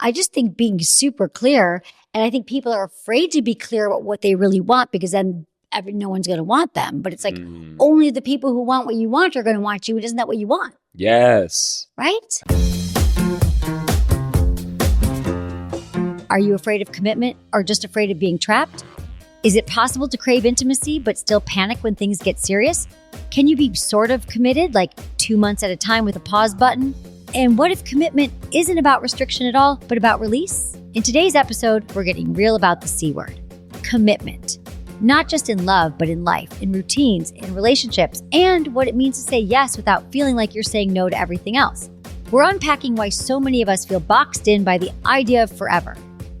I just think being super clear, and I think people are afraid to be clear about what they really want because then no one's going to want them. But it's like only the people who want what you want are going to want you. Isn't that what you want? Yes. Right? Are you afraid of commitment or just afraid of being trapped? Is it possible to crave intimacy but still panic when things get serious? Can you be sort of committed, like 2 months at a time with a pause button? And what if commitment isn't about restriction at all, but about release? In today's episode, we're getting real about the C word, commitment. Not just in love, but in life, in routines, in relationships, and what it means to say yes without feeling like you're saying no to everything else. We're unpacking why so many of us feel boxed in by the idea of forever,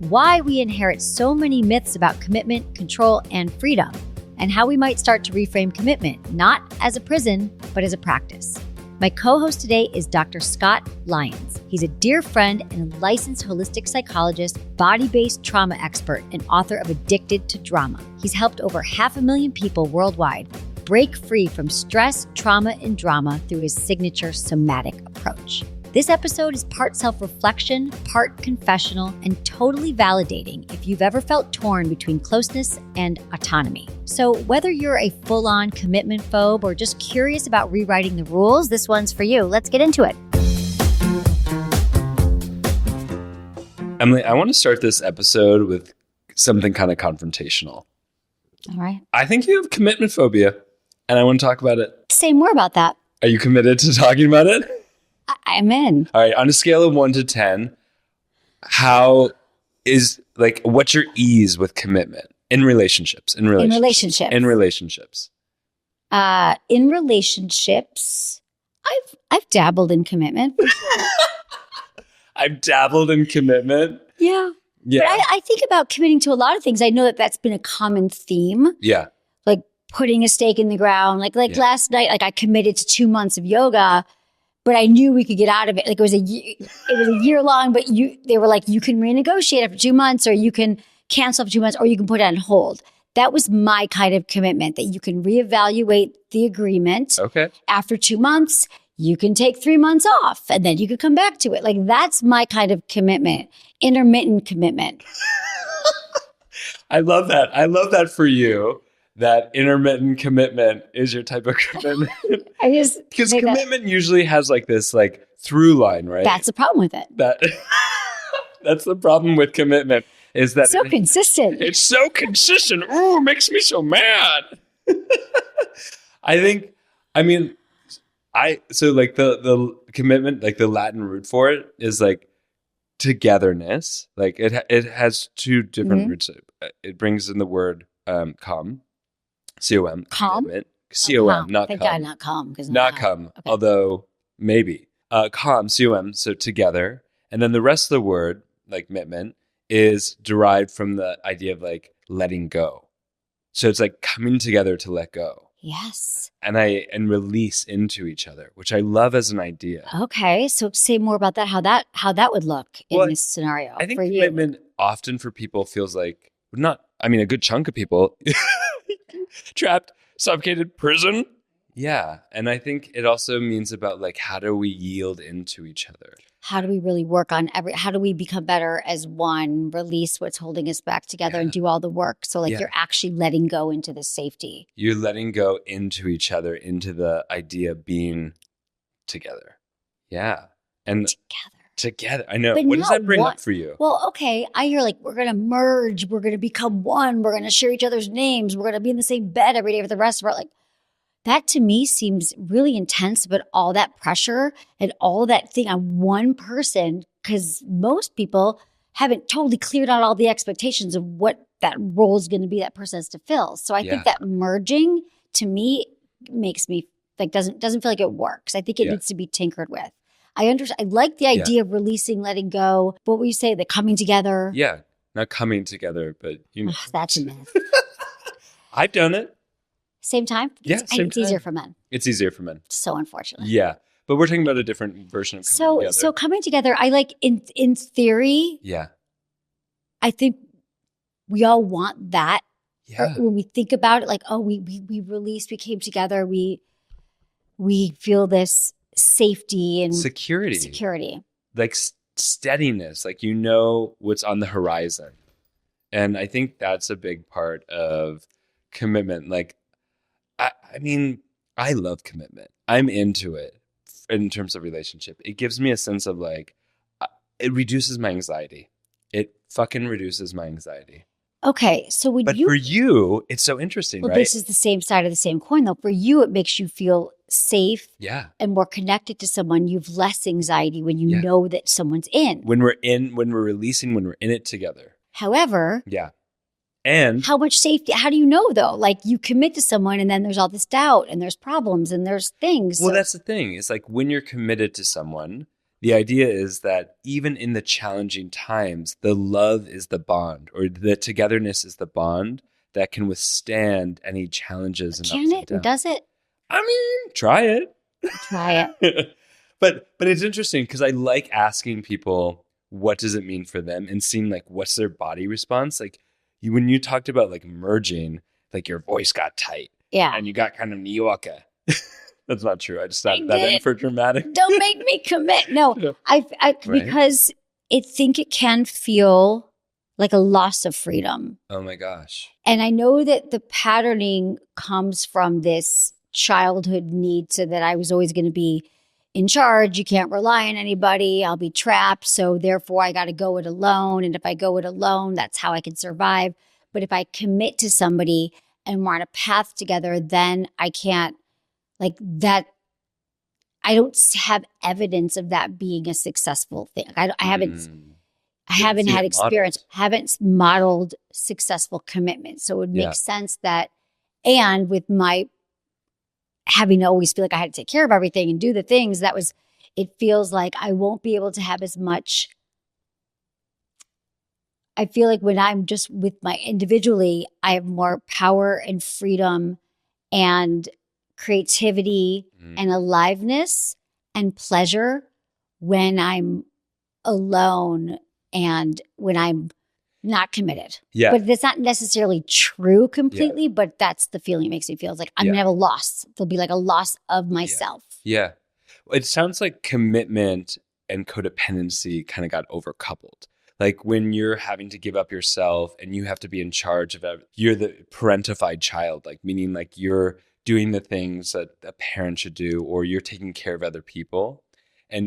why we inherit so many myths about commitment, control, and freedom, and how we might start to reframe commitment, not as a prison, but as a practice. My co-host today is Dr. Scott Lyons. He's a dear friend and a licensed holistic psychologist, body-based trauma expert, and author of Addicted to Drama. He's helped over 500,000 people worldwide break free from stress, trauma, and drama through his signature somatic approach. This episode is part self-reflection, part confessional, and totally validating if you've ever felt torn between closeness and autonomy. So whether you're a full-on commitment phobe or just curious about rewriting the rules, this one's for you. Let's get into it. Emily, I want to start this episode with something kind of confrontational. All right. I think you have commitment phobia, and I want to talk about it. Say more about that. Are you committed to talking about it? I'm in. All right. On a scale of 1 to 10, what's your ease with commitment in relationships? In relationships, I've dabbled in commitment. I've dabbled in commitment. Yeah. But I think about committing to a lot of things. I know that that's been a common theme. Yeah. Like putting a stake in the ground. Last night, I committed to 2 months of yoga. But I knew we could get out of it. It was a year long, but they were like, you can renegotiate after 2 months, or you can cancel after 2 months, or you can put it on hold. That was my kind of commitment, that you can reevaluate the agreement. Okay. After 2 months, you can take 3 months off, and then you could come back to it. That's my kind of commitment, intermittent commitment. I love that. I love that for you. That intermittent commitment is your type of commitment. Because commitment usually has this through line, right? That's the problem with it. That's the problem with commitment, is that consistent. It's so consistent. Oh, it makes me so mad. the commitment, the Latin root for it is togetherness. It has two different roots. It brings in the word com. C-O-M. Calm? C-O-M, not Thank come. God, not calm. Not come, okay. Although maybe. Calm, C-O-M, so together. And then the rest of the word, commitment, is derived from the idea of letting go. So it's coming together to let go. Yes. And release into each other, which I love as an idea. Okay. So say more about that, how that would look in this scenario. I think for commitment you. Often for people feels a good chunk of people trapped, suffocated, prison. Yeah. And I think it also means about how do we yield into each other? How do we really work on how do we become better as one, release what's holding us back together and do all the work? So you're actually letting go into the safety. You're letting go into each other, into the idea of being together. Yeah. And together. I know. But what does that bring up for you? Well, okay. I hear we're going to merge. We're going to become one. We're going to share each other's names. We're going to be in the same bed every day for the rest of our that to me seems really intense, but all that pressure and all that thing on one person, because most people haven't totally cleared out all the expectations of what that role is going to be that person has to fill. So I think that merging to me makes me doesn't feel like it works. I think it needs to be tinkered with. I like the idea of releasing, letting go. What would you say? The coming together? Yeah. Not coming together, but that's a myth. I've done it. Same time? Yeah, same time. It's easier for men. It's easier for men. So unfortunate. Yeah. But we're talking about a different version of coming together. So coming together, I in theory. Yeah. I think we all want that. Yeah. When we think about it, we released, we came together, we feel this safety and security. steadiness, like you know what's on the horizon. And I think that's a big part of commitment. Like, I mean, I love commitment. I'm into it in terms of relationship. It gives me a sense of like, it reduces my anxiety. It fucking reduces my anxiety. Okay, so But for you, it's so interesting, well, right? this is the same side of the same coin, though. For you, it makes you feel safe and more connected to someone. You have less anxiety when you know that someone's in. When we're releasing, when we're in it together. However, and how much safety? How do you know though? Like you commit to someone, and then there's all this doubt, and there's problems, and there's things. Well, that's the thing. It's like when you're committed to someone, the idea is that even in the challenging times, the love is the bond, or the togetherness is the bond that can withstand any challenges. And can it? Does it? I mean, try it. Try it. But it's interesting because I like asking people, what does it mean for them, and seeing like what's their body response. Like when you talked about like merging, like your voice got tight, and you got kind of Niwaka. That's not true. I just added that in for dramatic. Don't make me commit. No, I because I think it can feel like a loss of freedom. Oh my gosh. And I know that the patterning comes from this childhood need, so that I was always going to be in charge. You can't rely on anybody. I'll be trapped. So therefore I got to go it alone. And if I go it alone, that's how I can survive. But if I commit to somebody and we're on a path together, then I can't. Like that, I don't have evidence of that being a successful thing. I haven't had experience, haven't modeled successful commitment. So it would make sense that, and with my having to always feel like I had to take care of everything and do the things, it feels like I won't be able to have as much. I feel like when I'm just with my individually, I have more power and freedom and creativity and aliveness and pleasure when I'm alone and when I'm not committed. Yeah. But it's not necessarily true completely, but that's the feeling it makes me feel. It's like I'm going to have a loss. There'll be like a loss of myself. Yeah. It sounds like commitment and codependency kind of got overcoupled. Like when you're having to give up yourself and you have to be in charge of it, you're the parentified child, like meaning like you're doing the things that a parent should do, or you're taking care of other people,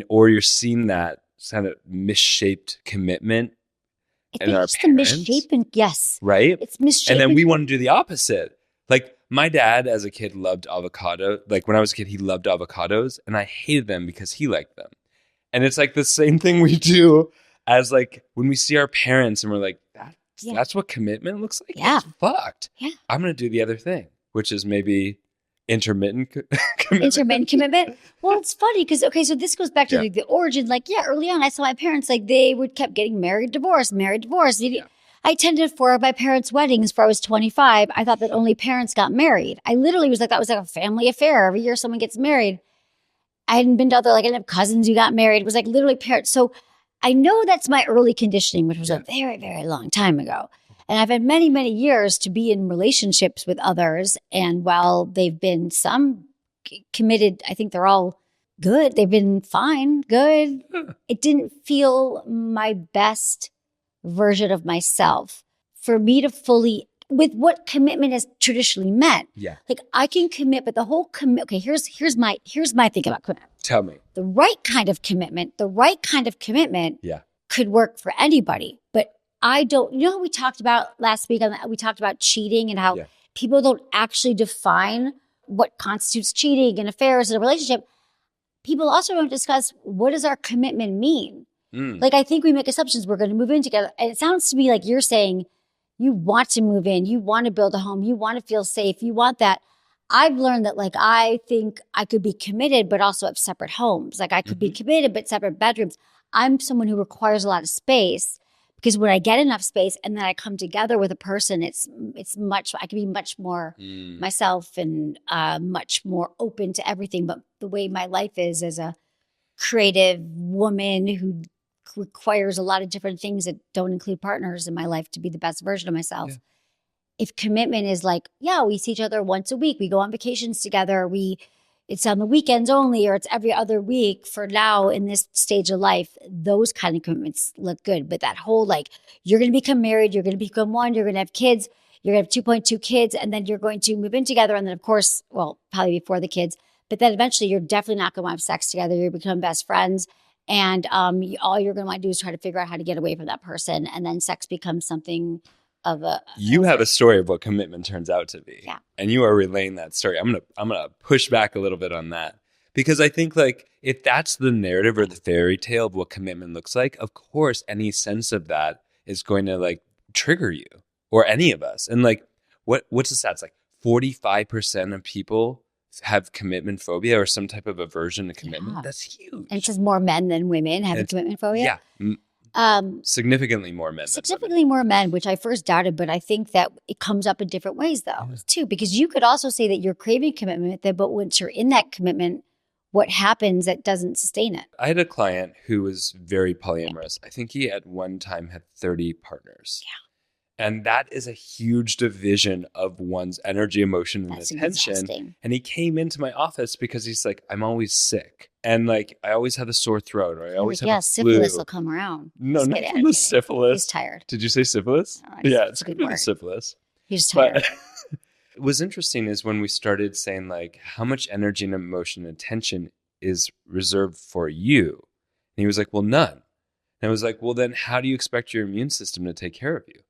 or you're seeing that kind of misshaped commitment in our parents. Misshapen, yes. Right? It's misshapen. And then we want to do the opposite. Like my dad as a kid loved avocado. Like when I was a kid, he loved avocados and I hated them because he liked them. And it's like the same thing we do as like when we see our parents and we're like, that's what commitment looks like? Yeah. It's fucked. Yeah. I'm going to do the other thing, which is maybe intermittent commitment. Intermittent commitment. Well, it's funny because, so this goes back to the origin. Like, early on, I saw my parents, like they kept getting married, divorced. I attended 4 of my parents' weddings before I was 25. I thought that only parents got married. I literally was like, that was like a family affair. Every year someone gets married. I hadn't been to other, like I didn't have cousins who got married. It was like literally parents. So I know that's my early conditioning, which was a very, very long time ago. And I've had many, many years to be in relationships with others. And while they've been some committed, I think they're all good. They've been fine, good. It didn't feel my best version of myself for me to fully, with what commitment has traditionally meant. Yeah. Like I can commit, but the whole commit. Okay, here's my thing about commitment. Tell me. The right kind of commitment could work for anybody, but I don't, we talked about last week, we talked about cheating and how people don't actually define what constitutes cheating and affairs in a relationship. People also don't discuss what does our commitment mean? Like, I think we make assumptions. We're going to move in together. And it sounds to me like you're saying you want to move in, you want to build a home, you want to feel safe, you want that. I've learned that like, I think I could be committed, but also have separate homes. Like I could be committed, but separate bedrooms. I'm someone who requires a lot of space. Because when I get enough space and then I come together with a person, it's much, I can be much more myself and much more open to everything. But the way my life is as a creative woman who requires a lot of different things that don't include partners in my life to be the best version of myself. Yeah. If commitment is like, we see each other once a week, we go on vacations together, we it's on the weekends only, or it's every other week for now in this stage of life, those kind of commitments look good. But that whole like, you're going to become married, you're going to become one, you're going to have kids, you're going to have 2.2 kids, and then you're going to move in together. And then, of course, well, probably before the kids, but then eventually you're definitely not going to have sex together. You're become best friends. And all you're going to want to do is try to figure out how to get away from that person. And then sex becomes something of a... You have a story of what commitment turns out to be. Yeah. And you are relaying that story. I'm gonna push back a little bit on that. Because I think like if that's the narrative or the fairy tale of what commitment looks like, of course any sense of that is going to like trigger you or any of us. And like what's the stats? Like 45% of people have commitment phobia or some type of aversion to commitment. Yeah. That's huge. And it's just more men than women have commitment phobia. Yeah. Significantly more men. Significantly more men, which I first doubted, but I think that it comes up in different ways though, too, because you could also say that you're craving commitment, but once you're in that commitment, what happens that doesn't sustain it? I had a client who was very polyamorous. I think he at one time had 30 partners. Yeah. And that is a huge division of one's energy, emotion, and That's attention. exhausting. And he came into my office because he's like, I'm always sick. And like, I always have a sore throat or I always have a flu. Syphilis will come around. No, Just not get from it. the syphilis. He's tired. Did you say syphilis? No, Yeah, it's it's a good good for the word. syphilis. He's tired. But what was interesting is when we started saying like, how much energy and emotion and attention is reserved for you? And he was like, well, none. And I was like, well, then how do you expect your immune system to take care of you?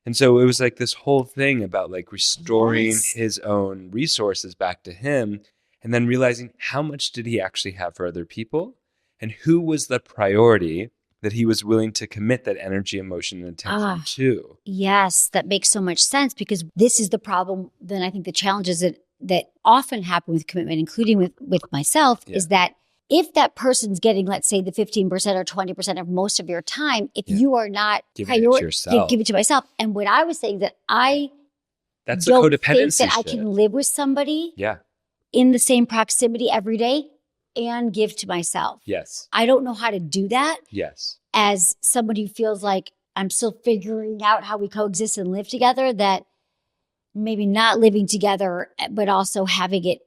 And so it was like this whole thing about like restoring his own resources back to him and then realizing how much did he actually have for other people and who was the priority that he was willing to commit that energy, emotion, and attention to. Yes, that makes so much sense because this is the problem. Then I think the challenges that often happen with commitment, including with myself, is that if that person's getting, let's say, the 15% or 20% of most of your time, if you are not give it to yourself. Give it to myself. And what I was saying that that's don't a codependency think that I can live with somebody in the same proximity every day and give to myself. Yes. I don't know how to do that. Yes. As somebody who feels like I'm still figuring out how we coexist and live together, that maybe not living together, but also having it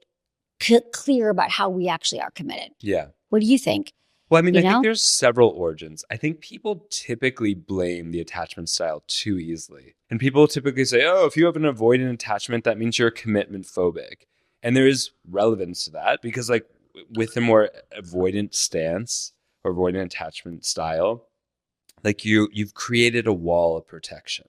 clear about how we actually are committed. Yeah. What do you think? Well, I mean, I think there's several origins. I think people typically blame the attachment style too easily. And people typically say, oh, if you have an avoidant attachment, that means you're commitment phobic. And there is relevance to that because like with a more avoidant stance or avoidant attachment style, like you've created a wall of protection.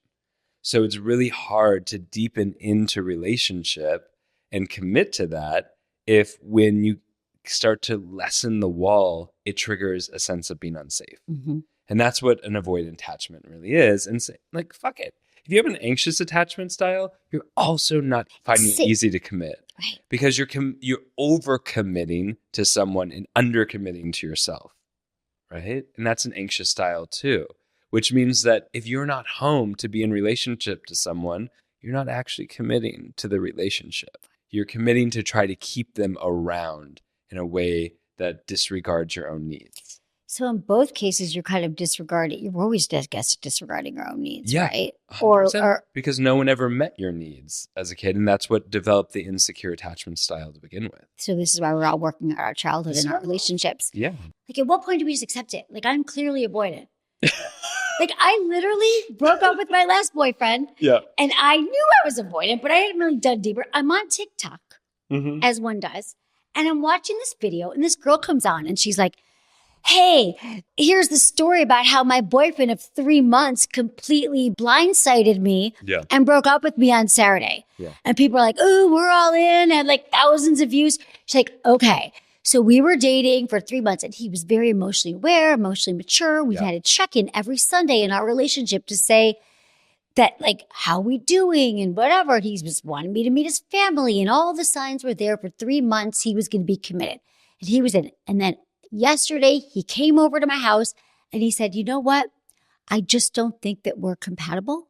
So it's really hard to deepen into relationship and commit to that if when you start to lessen the wall, it triggers a sense of being unsafe. Mm-hmm. And that's what an avoidant attachment really is. And say, like, fuck it. If you have an anxious attachment style, you're also not finding it easy to commit. Right. Because you're overcommitting to someone and undercommitting to yourself. Right? And that's an anxious style too. Which means that if you're not home to be in relationship to someone, you're not actually committing to the relationship. You're committing to try to keep them around in a way that disregards your own needs. So in both cases, you're kind of disregarding. You're always, I guess, disregarding your own needs, right? 100%, Or because no one ever met your needs as a kid, and that's what developed the insecure attachment style to begin with. So this is why we're all working on our childhood and our relationships. Yeah. Like, at what point do we just accept it? Like, I'm clearly avoidant. Like, I literally broke up with my last boyfriend. Yeah. And I knew I was avoidant, but I hadn't really dug deeper. I'm on TikTok, as one does. And I'm watching this video, and this girl comes on, and she's like, hey, here's the story about how my boyfriend of 3 months completely blindsided me and broke up with me on Saturday. Yeah. And people are like, oh, we're all in, and like thousands of views. She's like, okay. So we were dating for 3 months and he was very emotionally aware, emotionally mature. We had a check-in every Sunday in our relationship to say that like, how we doing and whatever. He just wanted me to meet his family and all the signs were there for 3 months. He was going to be committed and he was in it. And then yesterday he came over to my house and he said, you know what? I just don't think that we're compatible.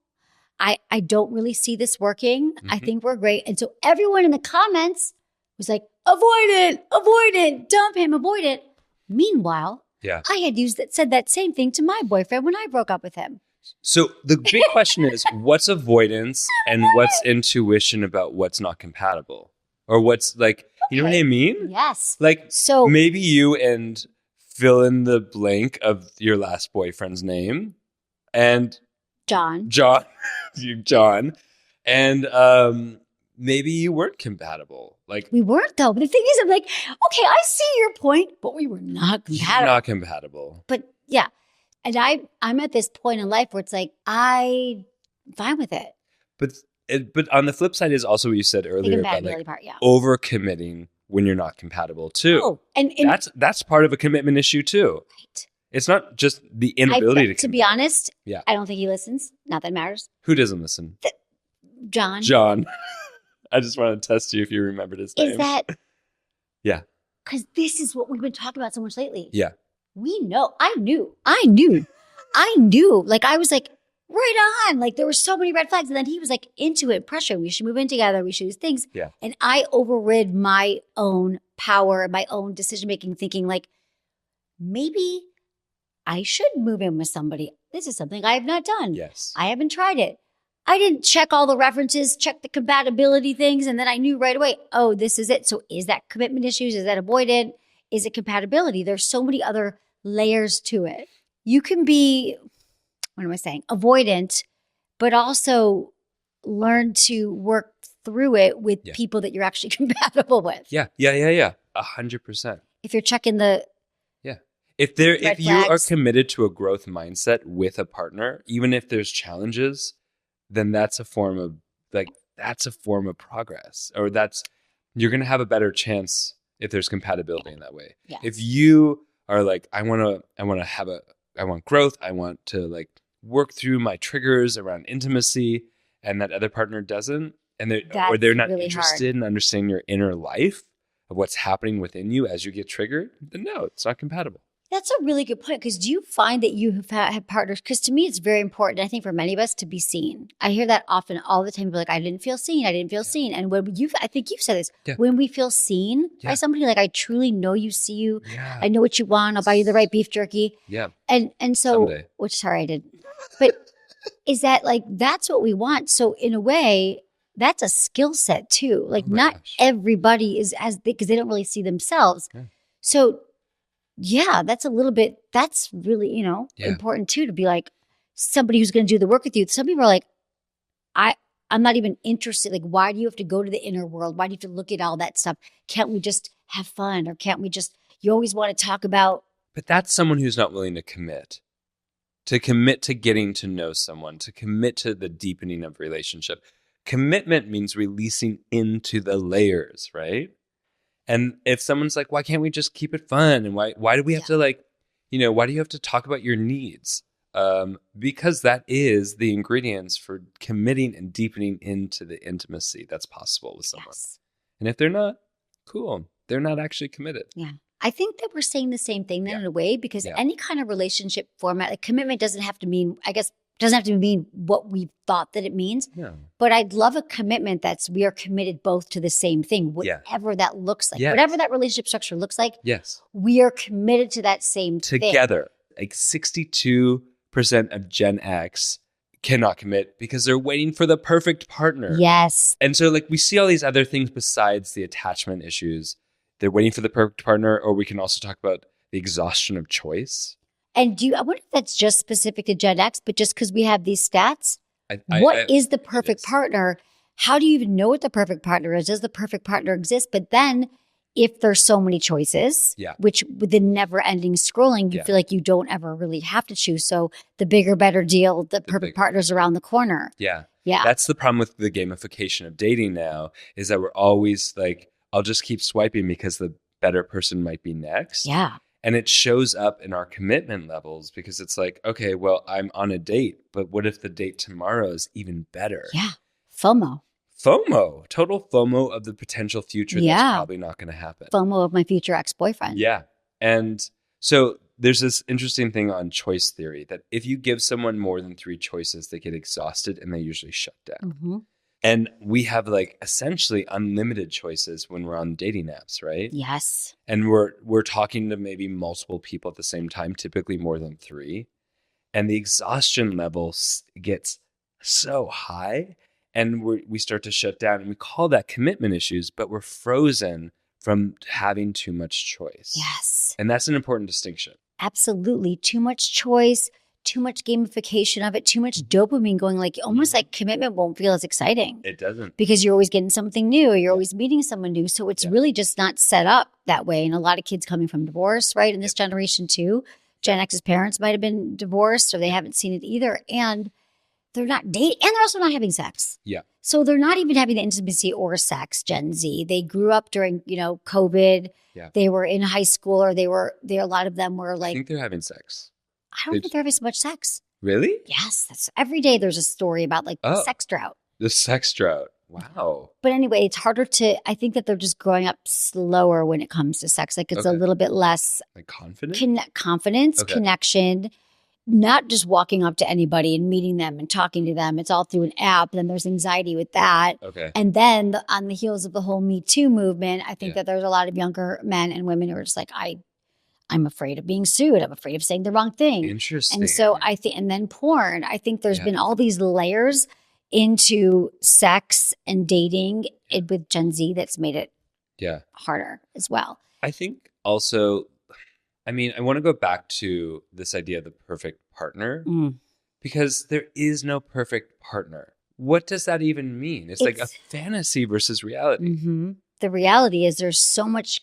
I don't really see this working. I think we're great. And so everyone in the comments was like, avoidant, dump him, avoidant. Meanwhile, I had said that same thing to my boyfriend when I broke up with him. So the big question is, what's avoidance and what's intuition about what's not compatible? Or what's like, You know what I mean? Yes. Like, So maybe you and fill in the blank of your last boyfriend's name and John. John, and maybe you weren't compatible. Like, We weren't though. But the thing is, I'm like, okay, I see your point, but we were not compatible. not compatible. But yeah. And I'm at this point in life where it's like, I'm fine with it. But on the flip side is also what you said The earlier about compatibility like part, yeah. overcommitting when you're not compatible too. Oh, and That's part of a commitment issue too. right. It's not just the inability to To commit. be honest, Yeah. I don't think he listens. Not that it matters. Who doesn't listen? John. John. I just want to test you if you remembered his name. Is that? Yeah. Because this is what we've been talking about so much lately. Yeah. We know. I knew. Like, I was like, right on. Like, there were so many red flags. And then he was like into it, pressure. We should move in together. We should do things. Yeah. And I overrid my own power and my own decision-making, thinking like, maybe I should move in with somebody. This is something I have not done. Yes. I haven't tried it. I didn't check all the references, check the compatibility things, and then I knew right away, oh, this is it. So is that commitment issues? Is that avoidant? Is it compatibility? There's so many other layers to it. You can be, what am I saying? Avoidant, but also learn to work through it with people that you're actually compatible with. Yeah. 100%. If you're checking the If red you are flags. committed to a growth mindset with a partner, even if there's challenges, then that's a form of progress. Or you're going to have a better chance if there's compatibility in that way. Yes. If you are like, I want growth, I want to like work through my triggers around intimacy, and that other partner doesn't, and they're not really interested in understanding your inner life of what's happening within you as you get triggered, then no, it's not compatible. That's a really good point, because do you find that you have had partners? Because to me, it's very important, I think for many of us, to be seen. I hear that often all the time. People are like, I didn't feel seen. And I think you've said this, when we feel seen by somebody, like I truly know you, see you, I know what you want. I'll buy you the right beef jerky. Yeah. And so, Someday. which sorry, I did. But is that like, that's what we want. So in a way, that's a skill set too. Like not everybody is because they don't really see themselves. Yeah. So yeah, that's really, important too, to be like somebody who's going to do the work with you. Some people are like, I'm not even interested. Like, why do you have to go to the inner world? Why do you have to look at all that stuff? Can't we just have fun? Or can't we just, you always want to talk about. But that's someone who's not willing to commit to getting to know someone, to commit to the deepening of relationship. Commitment means releasing into the layers, right? And if someone's like, why can't we just keep it fun? And why do we have to why do you have to talk about your needs? Because that is the ingredients for committing and deepening into the intimacy that's possible with someone. Yes. And if they're not, cool. They're not actually committed. Yeah. I think that we're saying the same thing then in a way, because any kind of relationship format, like commitment doesn't have to mean what we thought that it means. No. But I'd love a commitment we are committed both to the same thing, whatever that looks like, whatever that relationship structure looks like. Yes. We are committed to that same thing. Together. Like 62% of Gen X cannot commit because they're waiting for the perfect partner. Yes. And so like we see all these other things besides the attachment issues. They're waiting for the perfect partner, or we can also talk about the exhaustion of choice. And I wonder if that's just specific to Gen X, but just because we have these stats, what is the perfect partner? How do you even know what the perfect partner is? Does the perfect partner exist? But then if there's so many choices, which with the never ending scrolling, you feel like you don't ever really have to choose. So the bigger, better deal, the perfect partner's around the corner. Yeah. Yeah. That's the problem with the gamification of dating now, is that we're always like, I'll just keep swiping because the better person might be next. Yeah. And it shows up in our commitment levels because it's like, okay, well, I'm on a date, but what if the date tomorrow is even better? Yeah. FOMO, total FOMO of the potential future that's probably not going to happen. FOMO of my future ex-boyfriend. Yeah. And so there's this interesting thing on choice theory that if you give someone more than 3 choices, they get exhausted and they usually shut down. Mm-hmm. And we have like essentially unlimited choices when we're on dating apps, right? Yes. And we're talking to maybe multiple people at the same time, typically more than 3. And the exhaustion level gets so high, and we start to shut down. And we call that commitment issues, but we're frozen from having too much choice. Yes. And that's an important distinction. Absolutely. Too much choice, too much gamification of it, too much dopamine going, like almost like commitment won't feel as exciting. It doesn't. Because you're always getting something new, or you're always meeting someone new. So it's really just not set up that way. And a lot of kids coming from divorce, right? In this generation too. Gen X's parents might have been divorced, or they haven't seen it either. And they're not dating, and they're also not having sex. Yeah. So they're not even having the intimacy or sex, Gen Z. They grew up during, COVID. Yeah. They were in high school, or a lot of them were like, I think they're having sex. I don't think they're having so much sex. Really? Yes. Every day there's a story about the sex drought. The sex drought. Wow. But anyway, it's harder I think that they're just growing up slower when it comes to sex. Like it's a little bit less like confident? Confidence, connection, not just walking up to anybody and meeting them and talking to them. It's all through an app. Then there's anxiety with that. Okay. And then on the heels of the whole Me Too movement, I think that there's a lot of younger men and women who are just like, I'm afraid of being sued. I'm afraid of saying the wrong thing. Interesting. And so I think, and then porn, I think there's been all these layers into sex and dating with Gen Z that's made it harder as well. I think also, I want to go back to this idea of the perfect partner because there is no perfect partner. What does that even mean? It's like a fantasy versus reality. Mm-hmm. The reality is there's so much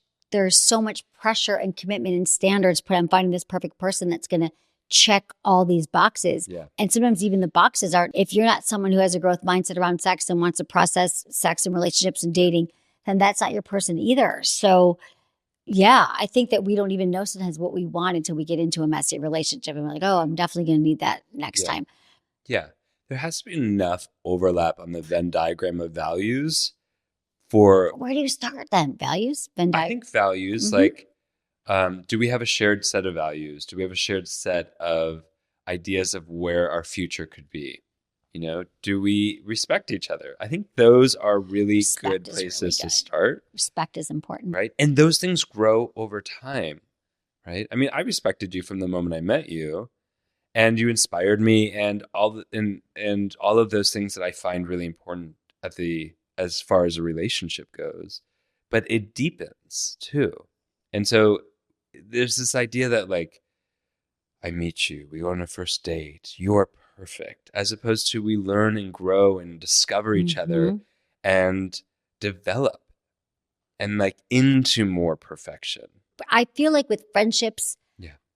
pressure and commitment and standards put on finding this perfect person that's going to check all these boxes. Yeah. And sometimes even the boxes aren't, if you're not someone who has a growth mindset around sex and wants to process sex and relationships and dating, then that's not your person either. So yeah, I think that we don't even know sometimes what we want until we get into a messy relationship. And we're like, oh, I'm definitely going to need that next time. Yeah. There has to be enough overlap on the Venn diagram of values for... Where do you start then? Values? I think values, like, do we have a shared set of values? Do we have a shared set of ideas of where our future could be? Do we respect each other? I think those are really good places to start. Respect is important. Right? And those things grow over time, right? I respected you from the moment I met you, and you inspired me, and all of those things that I find really important as far as a relationship goes. But it deepens too. And so there's this idea that like, I meet you, we go on a first date, you're perfect, as opposed to we learn and grow and discover each other and develop and like into more perfection. I feel like with friendships,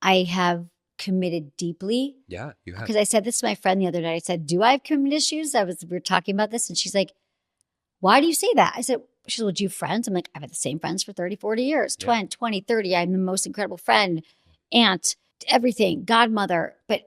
I have committed deeply. Yeah, you have. Because I said this to my friend the other night. I said, do I have commitment issues? We were talking about this, and she's like, why do you say that? I said, she said, well, do you have friends? I'm like, I've had the same friends for 30, 40 years, 20, 30. I'm the most incredible friend, aunt, everything, godmother. But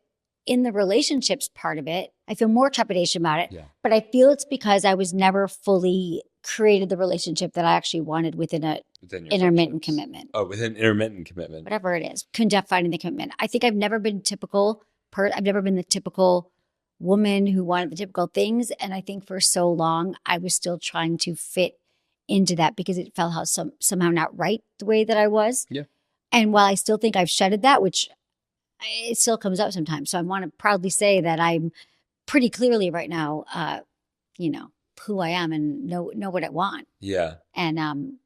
in the relationships part of it, I feel more trepidation about it. Yeah. But I feel it's because I was never fully created the relationship that I actually wanted within intermittent commitment. Oh, within intermittent commitment. Whatever it is. Couldn't define the commitment. I think I've never been I've never been the typical woman who wanted the typical things. And I think for so long, I was still trying to fit into that because it felt somehow not right the way that I was. Yeah. And while I still think I've shedded that, which it still comes up sometimes. So I want to proudly say that I'm pretty clearly right now, who I am and know what I want. Yeah. And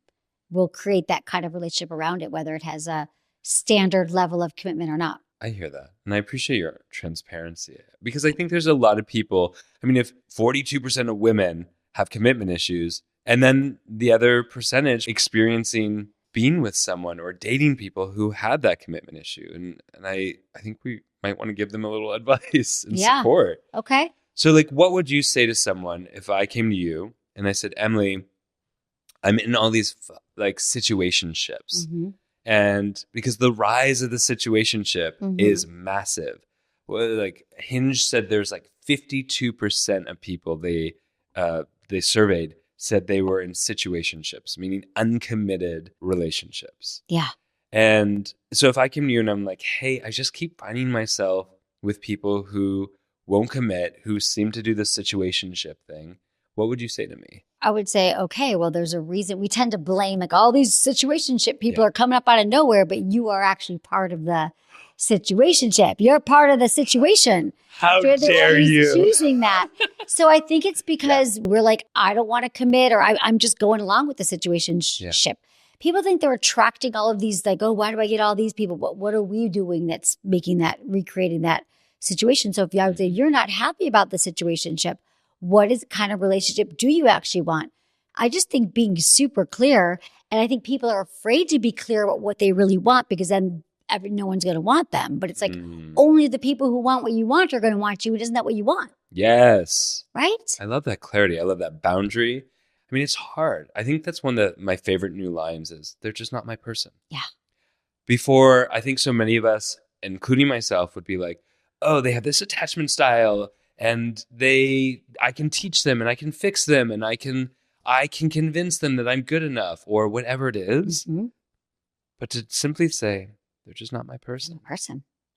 we'll create that kind of relationship around it, whether it has a standard level of commitment or not. I hear that. And I appreciate your transparency because I think there's a lot of people. If 42% of women have commitment issues and then the other percentage experiencing being with someone or dating people who had that commitment issue. And I think we might want to give them a little advice and support. Okay. So like, what would you say to someone if I came to you and I said, Emily, I'm in all these like situationships. Mm-hmm. And because the rise of the situationship is massive. Well, like Hinge said there's like 52% of people they surveyed said they were in situationships, meaning uncommitted relationships. Yeah. And so if I came to you and I'm like, hey, I just keep finding myself with people who won't commit, who seem to do the situationship thing, what would you say to me? I would say, okay, well, there's a reason. We tend to blame like all these situationship people are coming up out of nowhere, but you are actually part of the situationship. You're part of the situation. How dare you? Choosing that. So I think it's because we're like, I don't want to commit or I'm just going along with the situationship People think they're attracting all of these, like, oh, why do I get all these people? What are we doing that's recreating that situation? So if I would say you're not happy about the situationship, what is kind of relationship do you actually want? I just think being super clear, and I think people are afraid to be clear about what they really want because then no one's going to want them. But it's like only the people who want what you want are going to want you. Isn't that what you want? Yes. Right? I love that clarity. I love that boundary. I mean, it's hard. I think that's one of my favorite new lines is they're just not my person. Yeah. Before, I think so many of us, including myself, would be like, oh, they have this attachment style and I can teach them and I can fix them and I can convince them that I'm good enough or whatever it is. Mm-hmm. But to simply say, they're just not my person.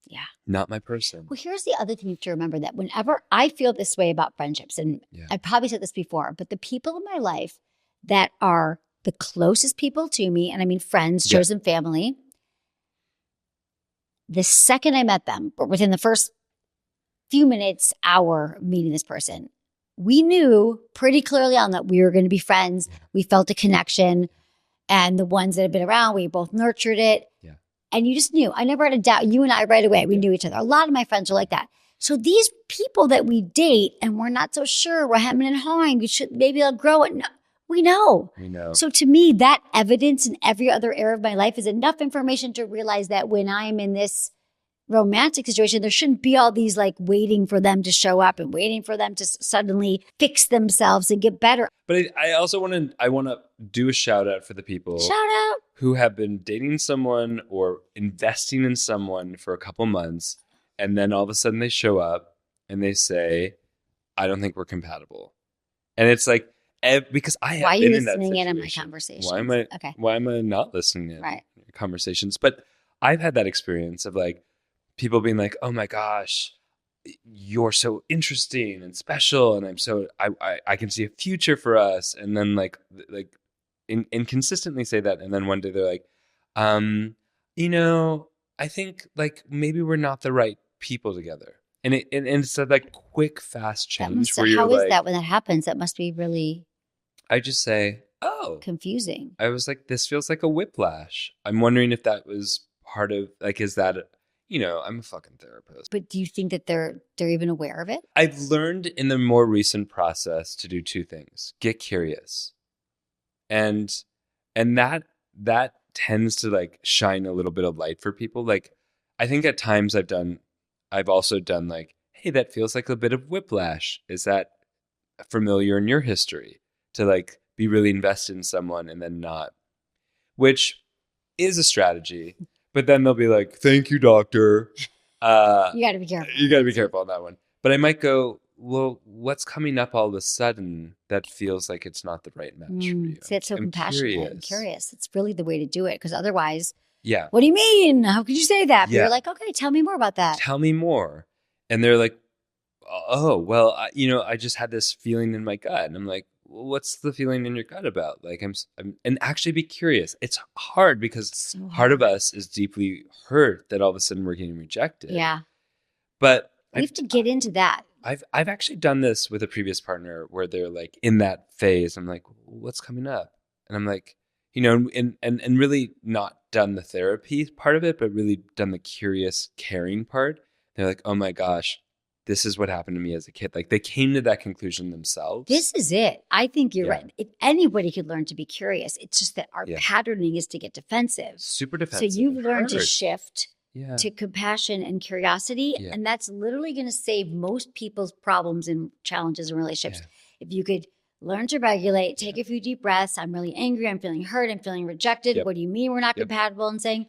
Yeah. Not my person. Well, here's the other thing you have to remember, that whenever I feel this way about friendships, and I probably said this before, but the people in my life that are the closest people to me, and I mean friends, chosen family, the second I met them, or within the first few minutes, hour of meeting this person, we knew pretty clearly on that we were going to be friends. We felt a connection. And the ones that have been around, we both nurtured it. Yeah. And you just knew. I never had a doubt. You and I right away, we knew each other. A lot of my friends are like that. So these people that we date and we're not so sure, we're hemming and hawing, maybe I'll grow it. No, we know. So to me, that evidence in every other area of my life is enough information to realize that when I'm in this romantic situation, there shouldn't be all these like waiting for them to show up and waiting for them to suddenly fix themselves and get better. But I also want to do a shout out for the people who have been dating someone or investing in someone for a couple months, and then all of a sudden they show up and they say, "I don't think we're compatible," and it's like because I have been in that situation. Why are you listening in on my conversations? Why am I not listening in your conversations? But I've had that experience of like people being like, "Oh my gosh, you're so interesting and special, and I can see a future for us." And then like inconsistently say that, and then one day they're like, I think like maybe we're not the right people together. And it's a like quick, fast change. How is that when that happens? That must be really. I just say, oh, confusing. I was like, this feels like a whiplash. I'm wondering if that was part of like, is that. I'm a fucking therapist. But do you think that they're even aware of it? I've learned in the more recent process to do two things. Get curious. And that tends to like shine a little bit of light for people. Like I think at times I've also done like, hey, that feels like a bit of whiplash. Is that familiar in your history? To like be really invested in someone and then not, which is a strategy. But then they'll be like, "Thank you, doctor." You got to be careful. You got to be careful on that one. But I might go, well, what's coming up all of a sudden that feels like it's not the right match for you? See, it's so compassionate and curious. It's really the way to do it. Because otherwise, what do you mean? How could you say that? But you're like, okay, tell me more about that. Tell me more. And they're like, oh, well, I just had this feeling in my gut. And I'm like, well, what's the feeling in your gut about? Like and actually be curious. It's hard because part of us is deeply hurt that all of a sudden we're getting rejected. Yeah. But we have to get into that. I've actually done this with a previous partner where they're like in that phase. I'm like, what's coming up? And I'm like, and really not done the therapy part of it, but really done the curious, caring part. They're like, oh my gosh, this is what happened to me as a kid. Like they came to that conclusion themselves. This is it. I think you're right. If anybody could learn to be curious, it's just that our patterning is to get defensive. Super defensive. So you've learned to shift to compassion and curiosity. Yeah. And that's literally going to save most people's problems and challenges in relationships. Yeah. If you could learn to regulate, take a few deep breaths. I'm really angry. I'm feeling hurt. I'm feeling rejected. Yep. What do you mean we're not compatible? And saying,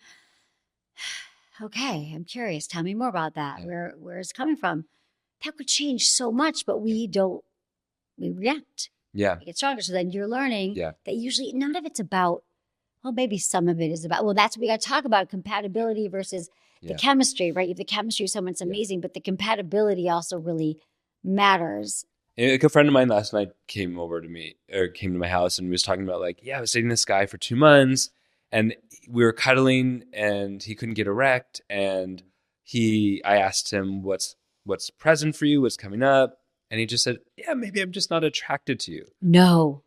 okay, I'm curious. Tell me more about that. Yeah. Where is it coming from? That would change so much, but we react. Yeah. We get stronger. So then you're learning that usually none of it's about, well, maybe some of it is about, well, that's what we got to talk about, compatibility versus the chemistry, right? If the chemistry of someone's amazing, but the compatibility also really matters. Like a friend of mine last night came to my house and was talking about like, I was dating this guy for 2 months and we were cuddling and he couldn't get erect. And I asked him, what's present for you? What's coming up? And he just said, maybe I'm just not attracted to you. No.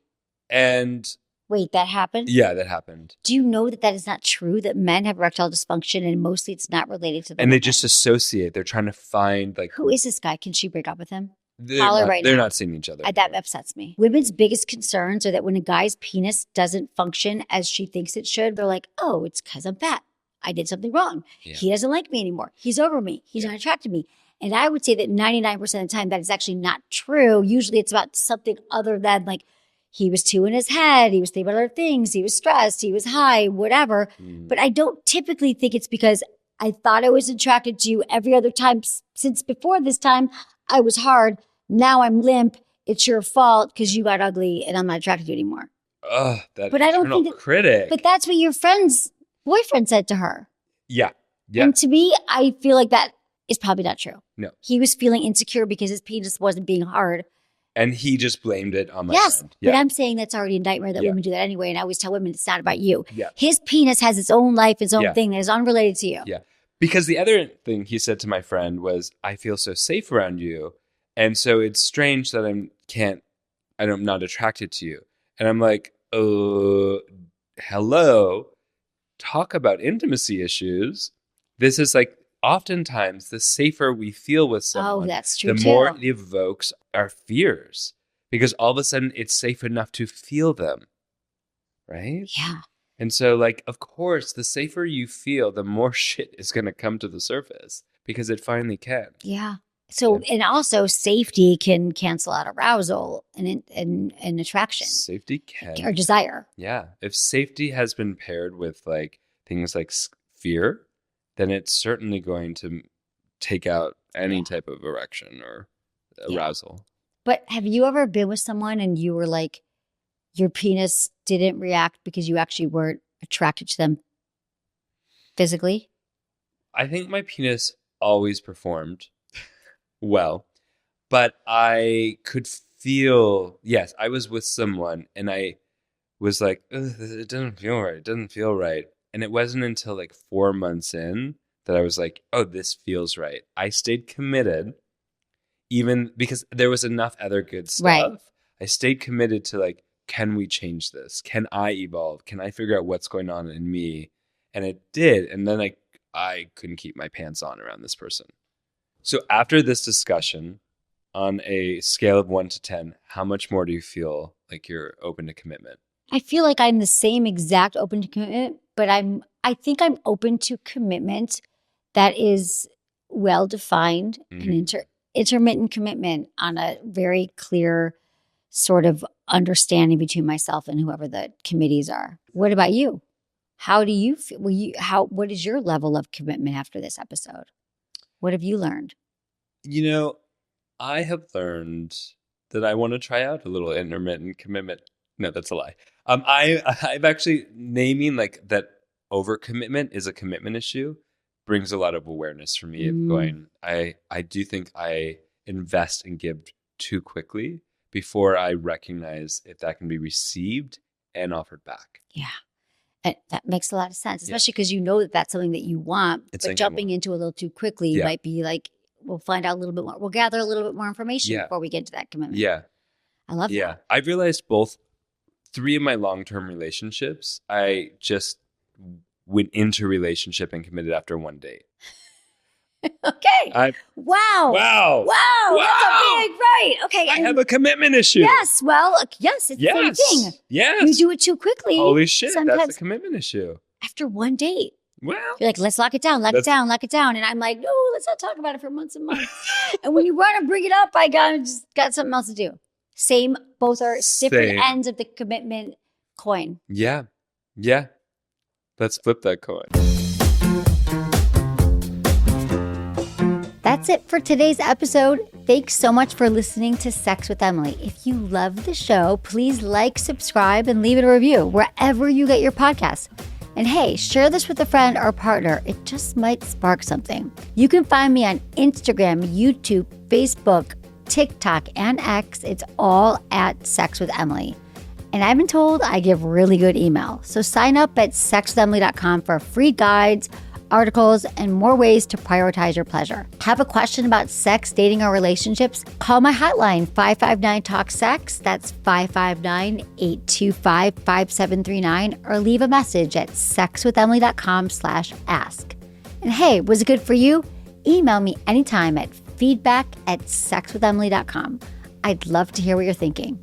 And Wait, that happened? Yeah, that happened. Do you know that is not true, that men have erectile dysfunction and mostly it's not related to the And they women? just associate. They're trying to find like... Who is this guy? Can she break up with him? They're Call her not, right they're now. not seeing each other. That upsets me. Women's biggest concerns are that when a guy's penis doesn't function as she thinks it should, they're like, oh, it's because I'm fat. I did something wrong. Yeah. He doesn't like me anymore. He's over me. He's not attracted to me. And I would say that 99% of the time that is actually not true. Usually it's about something other than like he was too in his head. He was thinking about other things. He was stressed. He was high, whatever. But I don't typically think it's because I thought I was attracted to you every other time since before this time I was hard. Now I'm limp. It's your fault because you got ugly and I'm not attracted to you anymore. Ugh, that But I don't think that, critic. But that's what your friend's boyfriend said to her. Yeah. Yeah. And to me, I feel like that is probably not true. No. He was feeling insecure because his penis wasn't being hard. And he just blamed it on my Yes, friend. but I'm saying that's already a nightmare that Yeah. women do that anyway. And I always tell women it's not about you. Yeah. His penis has its own life, its own Yeah. thing that is unrelated to you. Yeah. Because the other thing he said to my friend was, I feel so safe around you. And so it's strange that I'm not attracted to you. And I'm like, hello, talk about intimacy issues. This is like, oftentimes the safer we feel with someone, that's true the too. more it evokes our fears, because all of a sudden it's safe enough to feel them. Right? Yeah. And so, like, of course, the safer you feel, the more shit is going to come to the surface, because it finally can. Yeah. So, and also safety can cancel out arousal and attraction Safety can. or desire. Yeah. If safety has been paired with like things like fear, then it's certainly going to take out any type of erection or arousal. But have you ever been with someone and you were like, your penis didn't react because you actually weren't attracted to them physically? I think my penis always performed well, but I could feel, yes, I was with someone and I was like, it doesn't feel right. It doesn't feel right. And it wasn't until like 4 months in that I was like, oh, this feels right. I stayed committed, even because there was enough other good stuff. Right. I stayed committed to like, can we change this? Can I evolve? Can I figure out what's going on in me? And it did. And then I couldn't keep my pants on around this person. So after this discussion, on a scale of 1 to 10, how much more do you feel like you're open to commitment? I feel like I'm the same exact open to commitment, but I think I'm open to commitment that is well defined and intermittent commitment on a very clear sort of understanding between myself and whoever the committees are. What about you? How do you feel? What is your level of commitment after this episode? What have you learned? You know, I have learned that I want to try out a little intermittent commitment. No, that's a lie. I've actually naming like that overcommitment is a commitment issue brings a lot of awareness for me of going, I do think I invest and give too quickly before I recognize if that can be received and offered back. Yeah. And that makes a lot of sense, especially because you know that that's something that you want, but jumping into a little too quickly might be like, we'll find out a little bit more. We'll gather a little bit more information before we get into that commitment. Yeah. I love that. Yeah. I've realized 3 of my long-term relationships, I just went into relationship and committed after 1 date. Okay. Wow. Wow. That's a big right. Okay. I have a commitment issue. Yes. Well, yes, it's the same thing. Yes. You do it too quickly. Holy shit. Sometimes that's a commitment issue. after 1 date. Well, You're like, let's lock it down, lock it down. And I'm like, no, let's not talk about it for months and months. And when you want to bring it up, I got something else to do. Same, both are different ends of the commitment coin. Yeah. Yeah. Let's flip that coin. That's it for today's episode. Thanks so much for listening to Sex with Emily. If you love the show, please like, subscribe, and leave it a review wherever you get your podcasts. And hey, share this with a friend or partner. It just might spark something. You can find me on Instagram, YouTube, Facebook, TikTok, and X. It's all at Sex with Emily. And I've been told I give really good email. So sign up at sexwithemily.com for free guides, articles, and more ways to prioritize your pleasure. Have a question about sex, dating, or relationships? Call my hotline, 559-TALK-SEX. That's 559-825-5739, or leave a message at sexwithemily.com/ask. And hey, was it good for you? Email me anytime at feedback@sexwithemily.com. I'd love to hear what you're thinking.